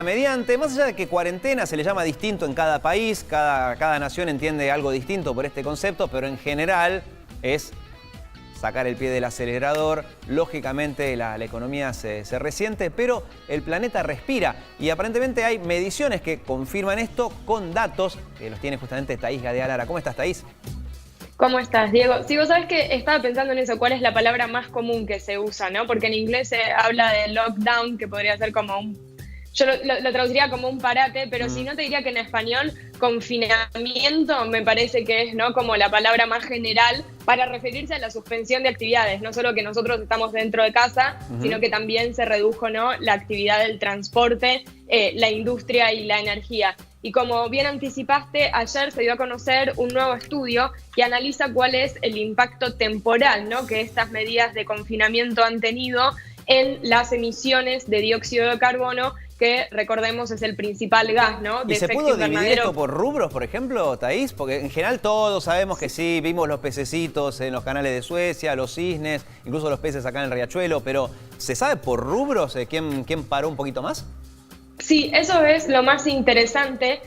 Mediante, más allá de que cuarentena se le llama distinto en cada país, cada nación entiende algo distinto por este concepto, pero en general es sacar el pie del acelerador. Lógicamente la economía se resiente, pero el planeta respira y aparentemente hay mediciones que confirman esto con datos que los tiene justamente Thaís Gade-Alara. ¿Cómo estás, Thaís? ¿Cómo estás, Diego? Sí, vos sabés que estaba pensando en eso, cuál es la palabra más común que se usa, ¿no? Porque en inglés se habla de lockdown, que podría ser como un... Yo lo traduciría como un parate, pero si no te diría que en español confinamiento me parece que es, ¿no?, como la palabra más general para referirse a la suspensión de actividades. No solo que nosotros estamos dentro de casa, sino que también se redujo, ¿no?, la actividad del transporte, la industria y la energía. Y como bien anticipaste, ayer se dio a conocer un nuevo estudio que analiza cuál es el impacto temporal, ¿no?, que estas medidas de confinamiento han tenido en las emisiones de dióxido de carbono, que recordemos es el principal gas, ¿no?, de ¿Y se efecto pudo dividir invernadero. esto por rubros, por ejemplo, Thaís? Porque en general todos sabemos que sí, vimos los pececitos en los canales de Suecia, los cisnes, incluso los peces acá en el Riachuelo, pero ¿se sabe por rubros quién paró un poquito más? Sí, eso es lo más interesante,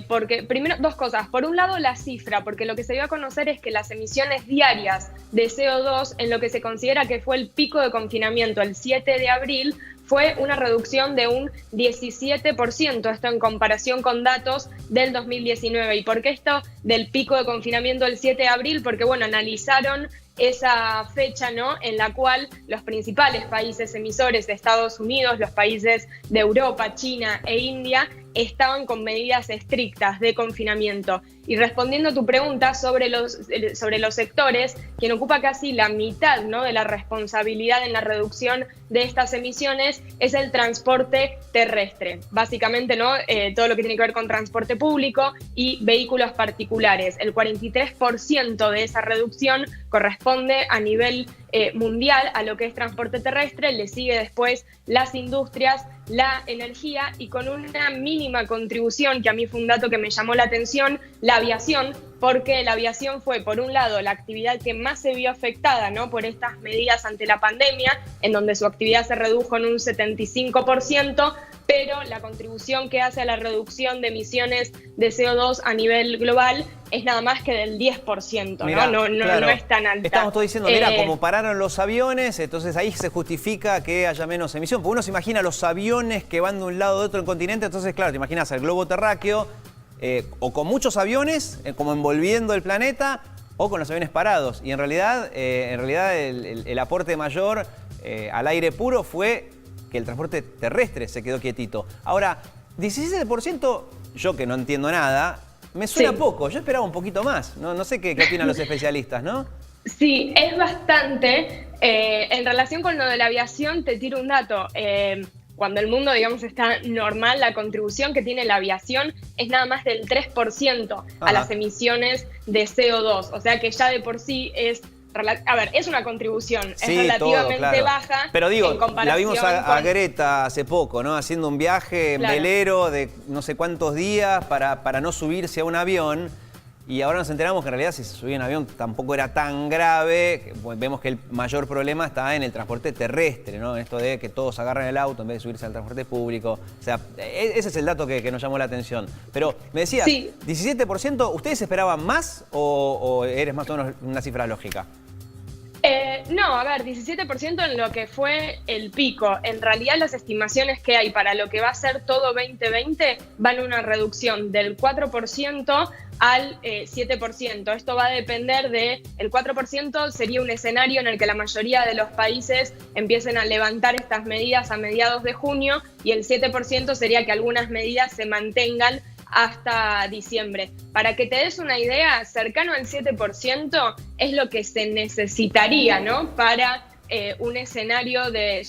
porque primero dos cosas. Por un lado, la cifra, porque lo que se dio a conocer es que las emisiones diarias de CO2 en lo que se considera que fue el pico de confinamiento el 7 de abril fue una reducción de un 17%, esto en comparación con datos del 2019. ¿Y por qué esto del pico de confinamiento el 7 de abril? Porque, bueno, analizaron esa fecha, ¿no?, en la cual los principales países emisores de Estados Unidos, los países de Europa, China e India, estaban con medidas estrictas de confinamiento. Y respondiendo a tu pregunta sobre los sectores, quien ocupa casi la mitad, ¿no?, de la responsabilidad en la reducción de estas emisiones es el transporte terrestre. Básicamente, ¿no?, todo lo que tiene que ver con transporte público y vehículos particulares. El 43% de esa reducción corresponde a nivel mundial a lo que es transporte terrestre, le sigue después las industrias, la energía y con una mínima contribución, que a mí fue un dato que me llamó la atención, la aviación, porque la aviación fue, por un lado, la actividad que más se vio afectada, ¿no?, por estas medidas ante la pandemia, en donde su actividad se redujo en un 75%, pero la contribución que hace a la reducción de emisiones de CO2 a nivel global es nada más que del 10%, ¿no? Mirá, claro, no es tan alta. Estamos todos diciendo, mira, como pararon los aviones, entonces ahí se justifica que haya menos emisión. Porque uno se imagina los aviones que van de un lado de otro en continente, entonces, claro, te imaginas el globo terráqueo, o con muchos aviones, como envolviendo el planeta, o con los aviones parados. Y en realidad el aporte mayor al aire puro fue que el transporte terrestre se quedó quietito. Ahora, 17%, yo que no entiendo nada, me suena poco. Yo esperaba un poquito más. No sé qué opinan los especialistas, ¿no? Sí, es bastante. En relación con lo de la aviación, te tiro un dato. Cuando el mundo, digamos, está normal, la contribución que tiene la aviación es nada más del 3% a las emisiones de CO2. O sea que ya de por sí es... A ver, es una contribución, sí, es relativamente todo, claro, baja. Pero digo, en comparación la vimos a Greta hace poco, ¿no? Haciendo un viaje en velero de no sé cuántos días para no subirse a un avión. Y ahora nos enteramos que en realidad si se subía en avión tampoco era tan grave. Vemos que el mayor problema está en el transporte terrestre, ¿no? En esto de que todos agarran el auto en vez de subirse al transporte público. O sea, ese es el dato que nos llamó la atención. Pero me decías, sí. 17%, ¿ustedes esperaban más o eres más o menos una cifra lógica? No, a ver, 17% en lo que fue el pico. En realidad las estimaciones que hay para lo que va a ser todo 2020 van a una reducción del 4% al 7%. Esto va a depender de... El 4% sería un escenario en el que la mayoría de los países empiecen a levantar estas medidas a mediados de junio y el 7% sería que algunas medidas se mantengan hasta diciembre. Para que te des una idea, cercano al 7% es lo que se necesitaría, ¿no?, para un escenario de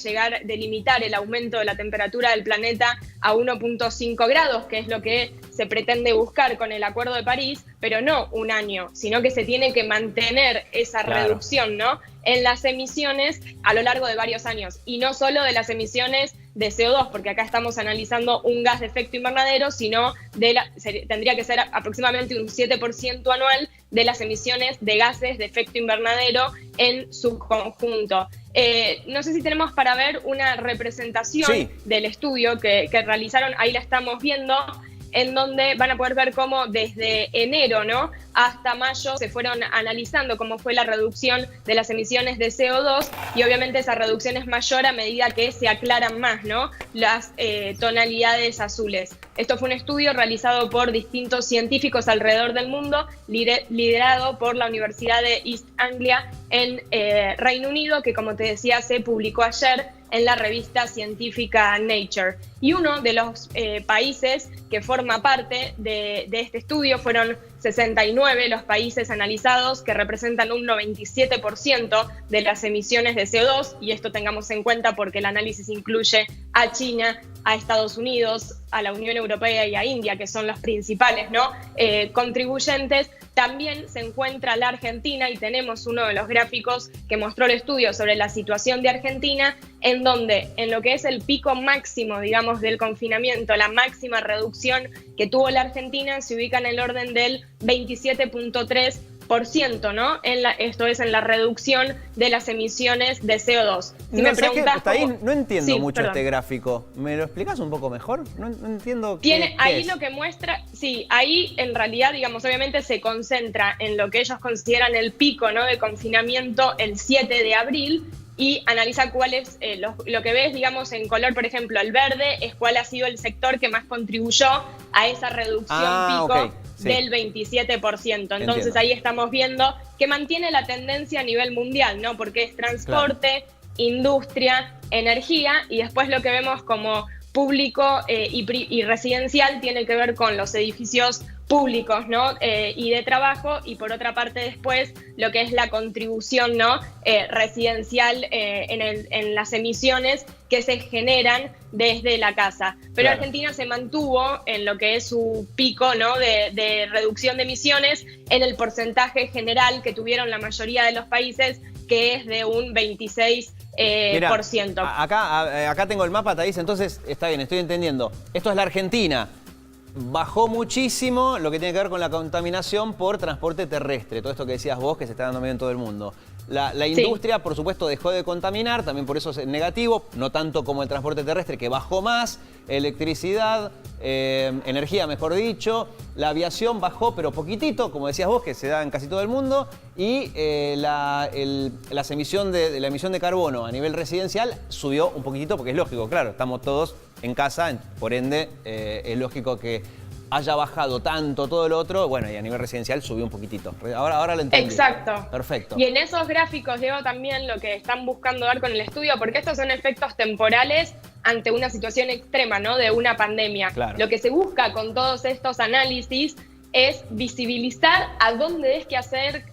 limitar el aumento de la temperatura del planeta a 1.5 grados, que es lo que se pretende buscar con el Acuerdo de París, pero no un año, sino que se tiene que mantener esa reducción, ¿no?, en las emisiones a lo largo de varios años, y no solo de las emisiones de CO2, porque acá estamos analizando un gas de efecto invernadero, sino tendría que ser aproximadamente un 7% anual de las emisiones de gases de efecto invernadero en su conjunto. No sé si tenemos para ver una representación del estudio que realizaron, ahí la estamos viendo, en donde van a poder ver cómo desde enero, ¿no?, hasta mayo se fueron analizando cómo fue la reducción de las emisiones de CO2 y obviamente esa reducción es mayor a medida que se aclaran más, ¿no?, las tonalidades azules. Esto fue un estudio realizado por distintos científicos alrededor del mundo, liderado por la Universidad de East Anglia en Reino Unido, que como te decía se publicó ayer en la revista científica Nature. Y uno de los países que forma parte de este estudio, fueron 69 los países analizados que representan un 97% de las emisiones de CO2, y esto tengamos en cuenta porque el análisis incluye a China, a Estados Unidos, a la Unión Europea y a India, que son los principales, ¿no?, contribuyentes. También se encuentra la Argentina y tenemos uno de los gráficos que mostró el estudio sobre la situación de Argentina, en donde en lo que es el pico máximo, digamos, del confinamiento, la máxima reducción que tuvo la Argentina se ubica en el orden del 27.3%, ¿no? Esto es en la reducción de las emisiones de CO2. Si me preguntas hasta ahí no entiendo mucho este gráfico. ¿Me lo explicas un poco mejor? No entiendo qué ahí es. Lo que muestra, sí, ahí en realidad, digamos, obviamente se concentra en lo que ellos consideran el pico, ¿no?, de confinamiento el 7 de abril, y analiza cuál es lo que ves, digamos, en color, por ejemplo, el verde es cuál ha sido el sector que más contribuyó a esa reducción pico del 27%. Entonces ahí estamos viendo que mantiene la tendencia a nivel mundial, ¿no?, porque es transporte, industria, energía, y después lo que vemos como público y residencial tiene que ver con los edificios públicos, ¿no?, y de trabajo, y por otra parte después lo que es la contribución, ¿no?, residencial en las emisiones que se generan desde la casa. Pero Argentina se mantuvo en lo que es su pico, ¿no?, de reducción de emisiones en el porcentaje general que tuvieron la mayoría de los países, que es de un 26%. Mirá, acá tengo el mapa, Thaís, entonces está bien, estoy entendiendo. Esto es la Argentina. Bajó muchísimo lo que tiene que ver con la contaminación por transporte terrestre, todo esto que decías vos, que se está dando medio en todo el mundo. La industria, por supuesto, dejó de contaminar, también por eso es negativo, no tanto como el transporte terrestre, que bajó más, electricidad, energía, mejor dicho. La aviación bajó, pero poquitito, como decías vos, que se da en casi todo el mundo. Y la emisión de carbono a nivel residencial subió un poquitito, porque es lógico, claro, estamos todos en casa, por ende es lógico que haya bajado tanto todo lo otro, bueno, y a nivel residencial subió un poquitito. Ahora lo entendí. Exacto. Perfecto. Y en esos gráficos, Diego, también lo que están buscando dar con el estudio, porque estos son efectos temporales ante una situación extrema, ¿no?, de una pandemia. Claro. Lo que se busca con todos estos análisis es visibilizar a dónde hay que hacer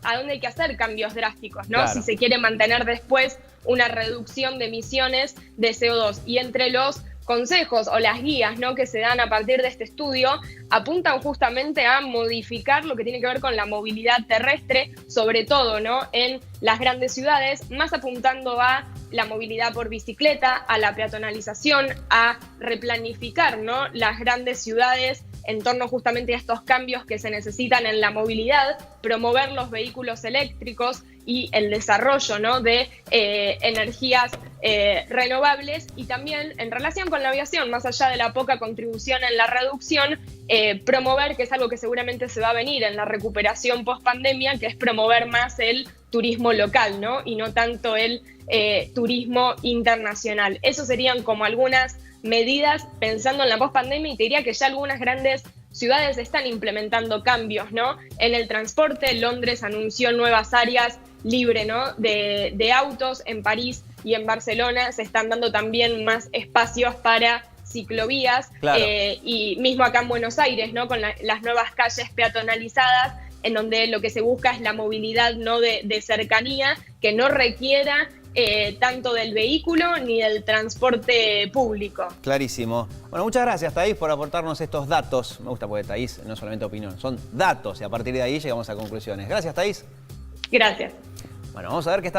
cambios drásticos, ¿no? Claro. Si se quiere mantener después una reducción de emisiones de CO2. Y entre los consejos o las guías, ¿no?, que se dan a partir de este estudio, apuntan justamente a modificar lo que tiene que ver con la movilidad terrestre, sobre todo, ¿no?, en las grandes ciudades, más apuntando a la movilidad por bicicleta, a la peatonalización, a replanificar, ¿no?, las grandes ciudades en torno justamente a estos cambios que se necesitan en la movilidad, promover los vehículos eléctricos y el desarrollo, ¿no?, de energías renovables, y también en relación con la aviación, más allá de la poca contribución en la reducción, promover, que es algo que seguramente se va a venir en la recuperación post-pandemia, que es promover más el turismo local, ¿no?, y no tanto el turismo internacional. Eso serían como algunas medidas pensando en la post-pandemia, y te diría que ya algunas grandes ciudades están implementando cambios, ¿no?, en el transporte. Londres anunció nuevas áreas libres, ¿no?, de autos. En París y en Barcelona se están dando también más espacios para ciclovías, claro. Y mismo acá en Buenos Aires, ¿no?, con las nuevas calles peatonalizadas, en donde lo que se busca es la movilidad, ¿no?, de cercanía, que no requiera tanto del vehículo ni del transporte público. Clarísimo. Bueno, muchas gracias, Thaís, por aportarnos estos datos. Me gusta porque Thaís no es solamente opinión, son datos, y a partir de ahí llegamos a conclusiones. Gracias, Thaís. Gracias. Bueno, vamos a ver qué está